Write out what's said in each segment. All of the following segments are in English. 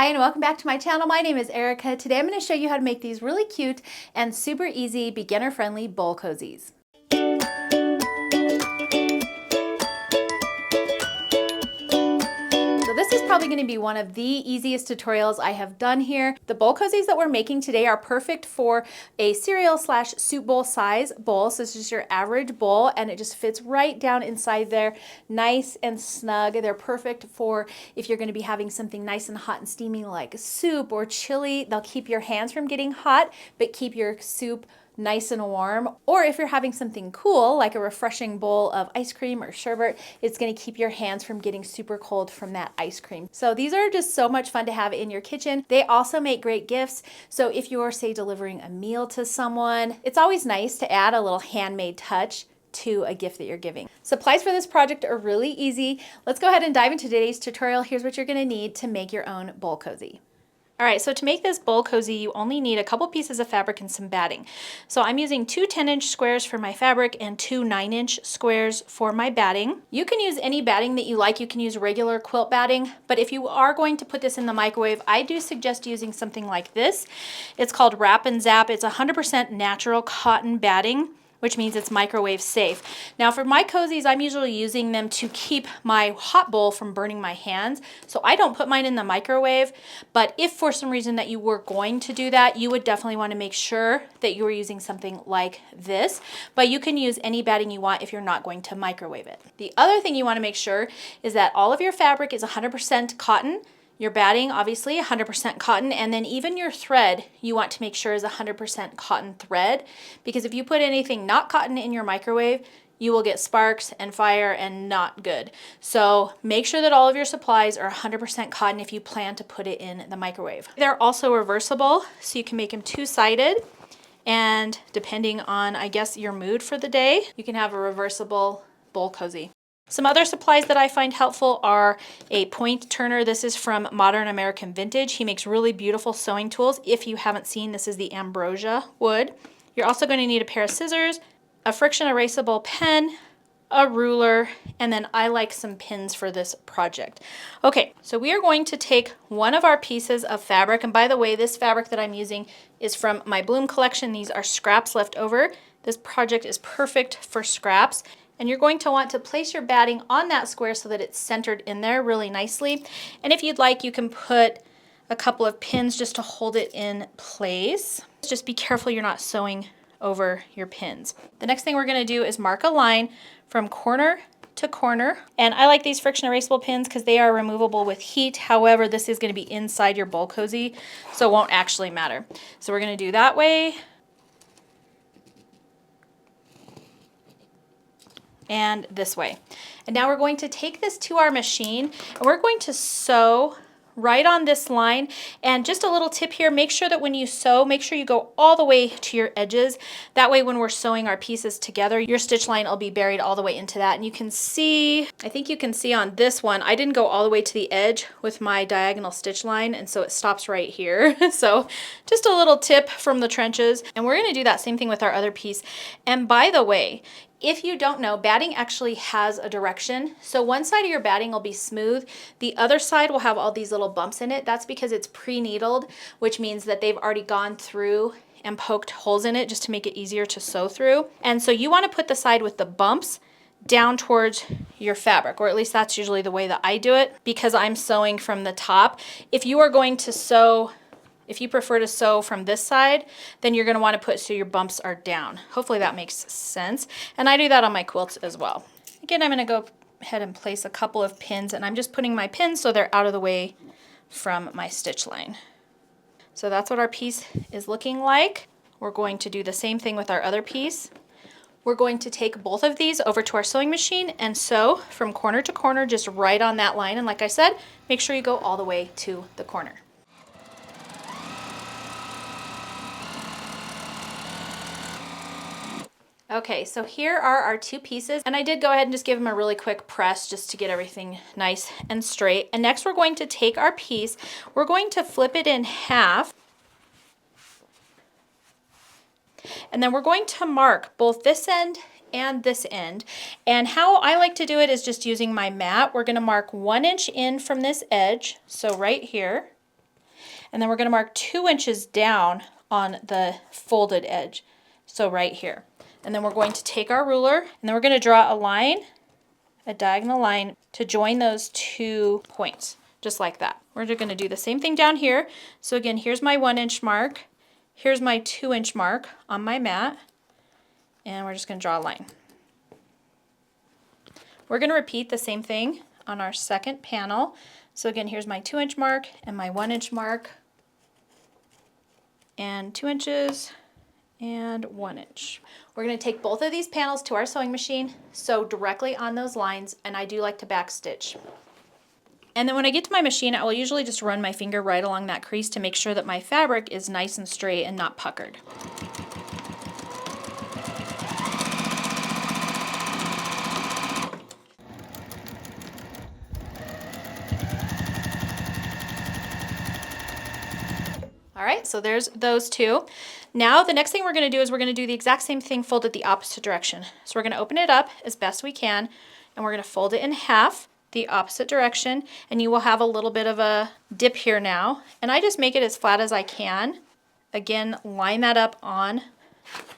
Hi and welcome back to my channel. My name is Erica. Today I'm going to show you how to make these really cute and super easy beginner-friendly bowl cozies. So this is probably going to be one of the easiest tutorials I have done here. The bowl cozies that we're making today are perfect for a cereal slash soup bowl size bowl. So this is your average bowl and it just fits right down inside there, nice and snug. They're perfect for if you're going to be having something nice and hot and steaming like soup or chili. They'll keep your hands from getting hot, but keep your soup nice and warm. Or if you're having something cool like a refreshing bowl of ice cream or sherbet, it's going to keep your hands from getting super cold from that ice cream. So these are just so much fun to have in your kitchen. They also make great gifts. So if you're, say, delivering a meal to someone, it's always nice to add a little handmade touch to a gift that you're giving. Supplies for this project are really easy. Let's go ahead and dive into today's tutorial. Here's what you're going to need to make your own bowl cozy. All right, so to make this bowl cozy, you only need a couple pieces of fabric and some batting. So I'm using two 10-inch squares for my fabric and two 9-inch squares for my batting. You can use any batting that you like. You can use regular quilt batting, but if you are going to put this in the microwave, I do suggest using something like this. It's called Wrap and Zap. It's 100% natural cotton batting, which means it's microwave safe. Now for my cozies, I'm usually using them to keep my hot bowl from burning my hands. So I don't put mine in the microwave, but if for some reason that you were going to do that, you would definitely want to make sure that you were using something like this, but you can use any batting you want if you're not going to microwave it. The other thing you want to make sure is that all of your fabric is 100% cotton. Your batting, obviously, 100% cotton, and then even your thread, you want to make sure is 100% cotton thread, because if you put anything not cotton in your microwave, you will get sparks and fire and not good. So make sure that all of your supplies are 100% cotton if you plan to put it in the microwave. They're also reversible, so you can make them two-sided, and depending on, I guess, your mood for the day, you can have a reversible bowl cozy. Some other supplies that I find helpful are a point turner. This is from Modern American Vintage. He makes really beautiful sewing tools. If you haven't seen, this is the ambrosia wood. You're also going to need a pair of scissors, a friction erasable pen, a ruler, and then I like some pins for this project. Okay, so we are going to take one of our pieces of fabric, and by the way, this fabric that I'm using is from my Bloom collection. These are scraps left over. This project is perfect for scraps. And you're going to want to place your batting on that square so that it's centered in there really nicely. And if you'd like, you can put a couple of pins just to hold it in place. Just be careful you're not sewing over your pins. The next thing we're going to do is mark a line from corner to corner. And I like these friction erasable pins because they are removable with heat. However, this is going to be inside your bowl cozy, so it won't actually matter. So we're going to do that way and this way. And now we're going to take this to our machine and we're going to sew right on this line. And just a little tip here, make sure that when you sew, make sure you go all the way to your edges. That way when we're sewing our pieces together, your stitch line will be buried all the way into that. And you can see, I think you can see on this one, I didn't go all the way to the edge with my diagonal stitch line, and so it stops right here. So just a little tip from the trenches. And we're gonna do that same thing with our other piece. And by the way, if you don't know, batting actually has a direction. So one side of your batting will be smooth. The other side will have all these little bumps in it. That's because it's pre-needled, which means that they've already gone through and poked holes in it just to make it easier to sew through. And so you want to put the side with the bumps down towards your fabric, or at least that's usually the way that I do it because I'm sewing from the top. If you are going to sew, if you prefer to sew from this side, then you're going to want to put so your bumps are down. Hopefully that makes sense. And I do that on my quilts as well. Again, I'm going to go ahead and place a couple of pins, and I'm just putting my pins so they're out of the way from my stitch line. So that's what our piece is looking like. We're going to do the same thing with our other piece. We're going to take both of these over to our sewing machine and sew from corner to corner, just right on that line. And like I said, make sure you go all the way to the corner. Okay, so here are our two pieces, and I did go ahead and just give them a really quick press just to get everything nice and straight. And next we're going to take our piece, we're going to flip it in half, and then we're going to mark both this end and this end. And how I like to do it is just using my mat. We're going to mark 1 inch in from this edge, so right here. And then we're going to mark 2 inches down on the folded edge. So right here. And then we're going to take our ruler and then we're going to draw a line, a diagonal line to join those 2 points, just like that. We're going to do the same thing down here. So again, here's my 1 inch mark. Here's my 2 inch mark on my mat. And we're just going to draw a line. We're going to repeat the same thing on our second panel. So again, here's my 2 inch mark and my 1 inch mark. And 2 inches and 1 inch. We're going to take both of these panels to our sewing machine, sew directly on those lines, and I do like to back stitch. And then when I get to my machine, I will usually just run my finger right along that crease to make sure that my fabric is nice and straight and not puckered. All right, so there's those 2. Now the next thing we're going to do is we're going to do the exact same thing folded the opposite direction. So we're going to open it up as best we can and we're going to fold it in half the opposite direction, and you will have a little bit of a dip here now, and I just make it as flat as I can. Again, line that up on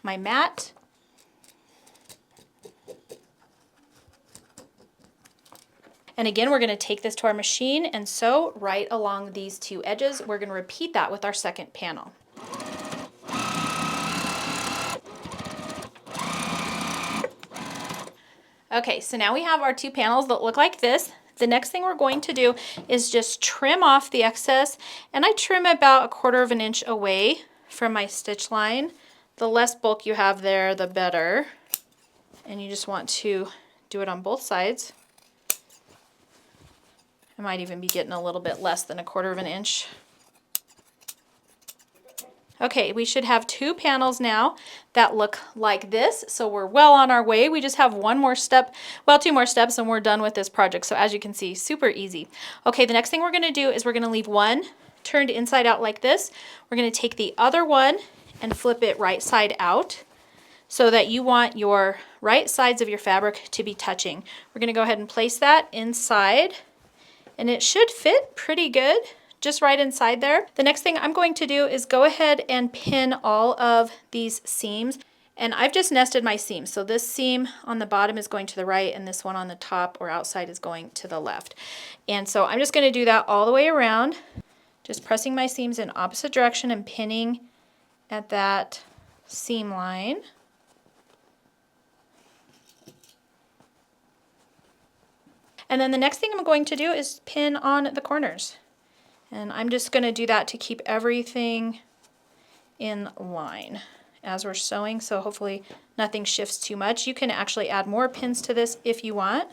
my mat. And again, we're going to take this to our machine and sew right along these 2 edges. We're going to repeat that with our second panel. Okay, so now we have our 2 panels that look like this. The next thing we're going to do is just trim off the excess, and I trim about 1/4 of an inch away from my stitch line. The less bulk you have there, the better. And you just want to do it on both sides. I might even be getting a little bit less than 1/4 of an inch. Okay, we should have 2 panels now that look like this, so we're well on our way. We just have 1 more step, well, 2 more steps, and we're done with this project. So as you can see, super easy. Okay, the next thing we're going to do is we're going to leave one turned inside out like this. We're going to take the other one and flip it right side out so that you want your right sides of your fabric to be touching. We're going to go ahead and place that inside, and it should fit pretty good. Just right inside there. The next thing I'm going to do is go ahead and pin all of these seams. And I've just nested my seams. So this seam on the bottom is going to the right and this one on the top or outside is going to the left. And so I'm just going to do that all the way around. Just pressing my seams in opposite direction and pinning at that seam line. And then the next thing I'm going to do is pin on the corners. And I'm just going to do that to keep everything in line as we're sewing, so hopefully nothing shifts too much. You can actually add more pins to this if you want.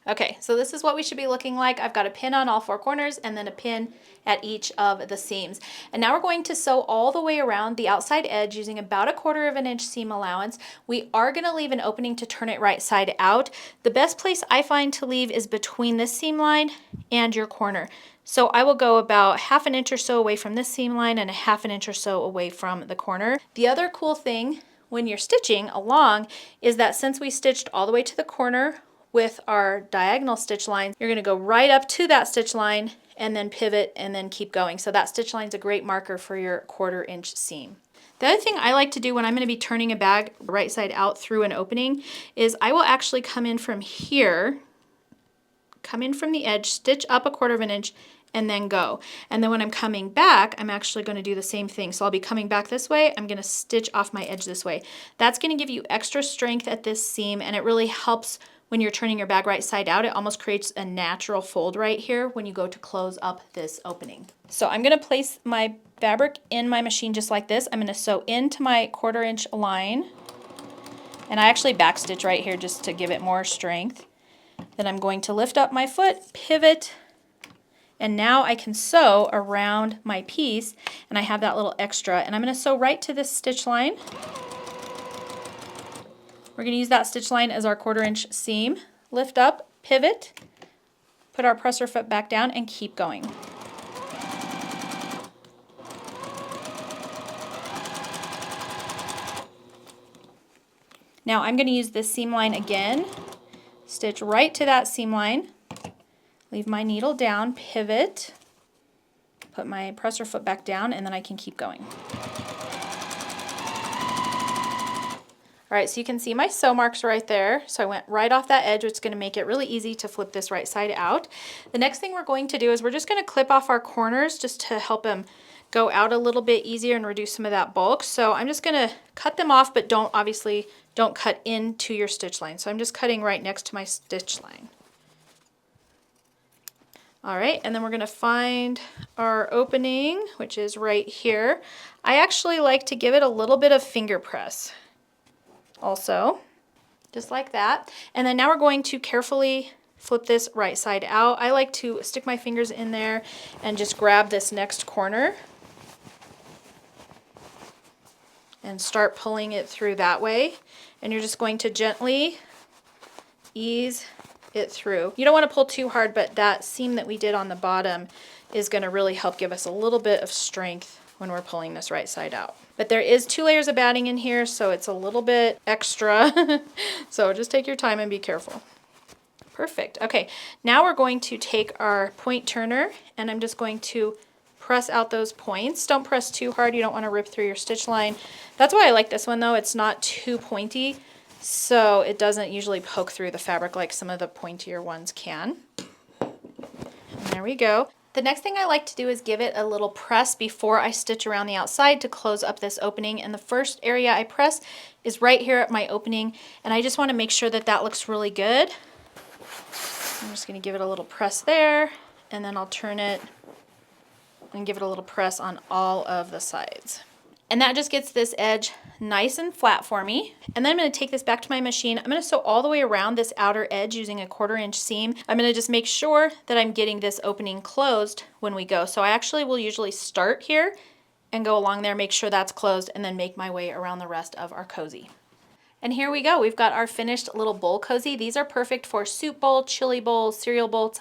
Okay, so this is what we should be looking like. I've got a pin on all 4 corners and then a pin at each of the seams. And now we're going to sew all the way around the outside edge using about 1/4 of an inch seam allowance. We are going to leave an opening to turn it right side out. The best place I find to leave is between this seam line and your corner. So I will go about 1/2 an inch or so away from this seam line and 1/2 an inch or so away from the corner. The other cool thing when you're stitching along is that since we stitched all the way to the corner with our diagonal stitch line, you're going to go right up to that stitch line and then pivot and then keep going. So that stitch line is a great marker for your 1/4 inch seam. The other thing I like to do when I'm going to be turning a bag right side out through an opening is I will actually come in from here, come in from the edge, stitch up 1/4 of an inch, and then go. And then when I'm coming back, I'm actually going to do the same thing. So I'll be coming back this way, I'm going to stitch off my edge this way. That's going to give you extra strength at this seam, and it really helps when you're turning your bag right side out. It almost creates a natural fold right here when you go to close up this opening. So I'm going to place my fabric in my machine just like this. I'm going to sew into my 1/4 inch line, and I actually back stitch right here just to give it more strength. Then I'm going to lift up my foot, pivot, and now I can sew around my piece, and I have that little extra, and I'm going to sew right to this stitch line. We're going to use that stitch line as our 1/4 inch seam. Lift up, pivot, put our presser foot back down, and keep going. Now I'm going to use this seam line again, stitch right to that seam line, leave my needle down, pivot, Put my presser foot back down and then I can keep going. All right, so you can see my sew marks right there. So I went right off that edge, which is going to make it really easy to flip this right side out. The next thing we're going to do is we're just going to clip off our corners just to help them go out a little bit easier and reduce some of that bulk. So I'm just going to cut them off, but obviously don't cut into your stitch line. So I'm just cutting right next to my stitch line. All right, and then we're going to find our opening, which is right here. I actually like to give it a little bit of finger press. Also, just like that. And then now we're going to carefully flip this right side out. I like to stick my fingers in there and just grab this next corner and start pulling it through that way. And you're just going to gently ease it through. You don't want to pull too hard, but that seam that we did on the bottom is going to really help give us a little bit of strength when we're pulling this right side out. But there is 2 layers of batting in here, so it's a little bit extra. So just take your time and be careful. Perfect. Okay, now we're going to take our point turner and I'm just going to press out those points. Don't press too hard. You don't want to rip through your stitch line. That's why I like this one though. It's not too pointy, so it doesn't usually poke through the fabric like some of the pointier ones can. And there we go. The next thing I like to do is give it a little press before I stitch around the outside to close up this opening. And the first area I press is right here at my opening. And I just want to make sure that that looks really good. I'm just going to give it a little press there. And then I'll turn it and give it a little press on all of the sides. And that just gets this edge nice and flat for me. And then I'm going to take this back to my machine. I'm going to sew all the way around this outer edge using a 1/4 inch seam. I'm going to just make sure that I'm getting this opening closed when we go. So I actually will usually start here and go along there, make sure that's closed, and then make my way around the rest of our cozy. And here we go. We've got our finished little bowl cozy. These are perfect for soup bowl, chili bowl, cereal bowl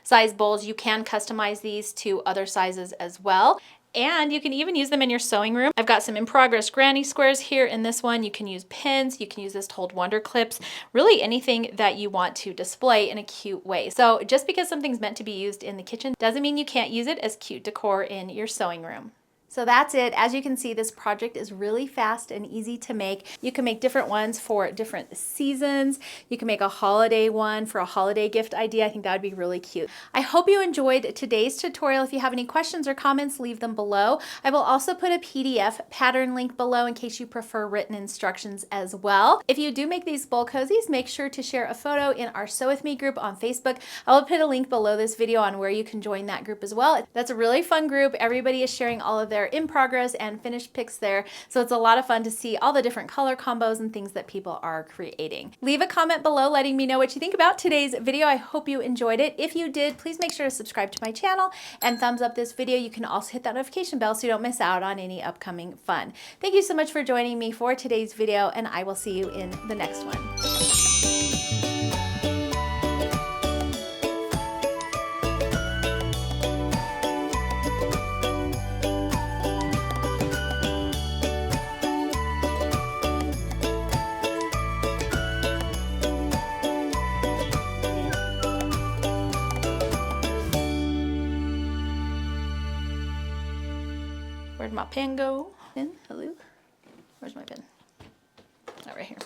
size bowls. You can customize these to other sizes as well. And you can even use them in your sewing room. I've got some in progress granny squares here in this one. You can use pins, you can use this to hold wonder clips, really anything that you want to display in a cute way. So just because something's meant to be used in the kitchen doesn't mean you can't use it as cute decor in your sewing room. So that's it. As you can see, this project is really fast and easy to make. You can make different ones for different seasons. You can make a holiday one for a holiday gift idea. I think that would be really cute. I hope you enjoyed today's tutorial. If you have any questions or comments, leave them below. I will also put a PDF pattern link below in case you prefer written instructions as well. If you do make these bowl cozies, make sure to share a photo in our Sew With Me group on Facebook. I will put a link below this video on where you can join that group as well. That's a really fun group. Everybody is sharing all of their in progress and finished pics there. So it's a lot of fun to see all the different color combos and things that people are creating. Leave a comment below letting me know what you think about today's video. I hope you enjoyed it. If you did, please make sure to subscribe to my channel and thumbs up this video. You can also hit that notification bell so you don't miss out on any upcoming fun. Thank you so much for joining me for today's video, and I will see you in the next one. Where'd my pen go? Pen? Hello? Where's my pen? Oh, right here.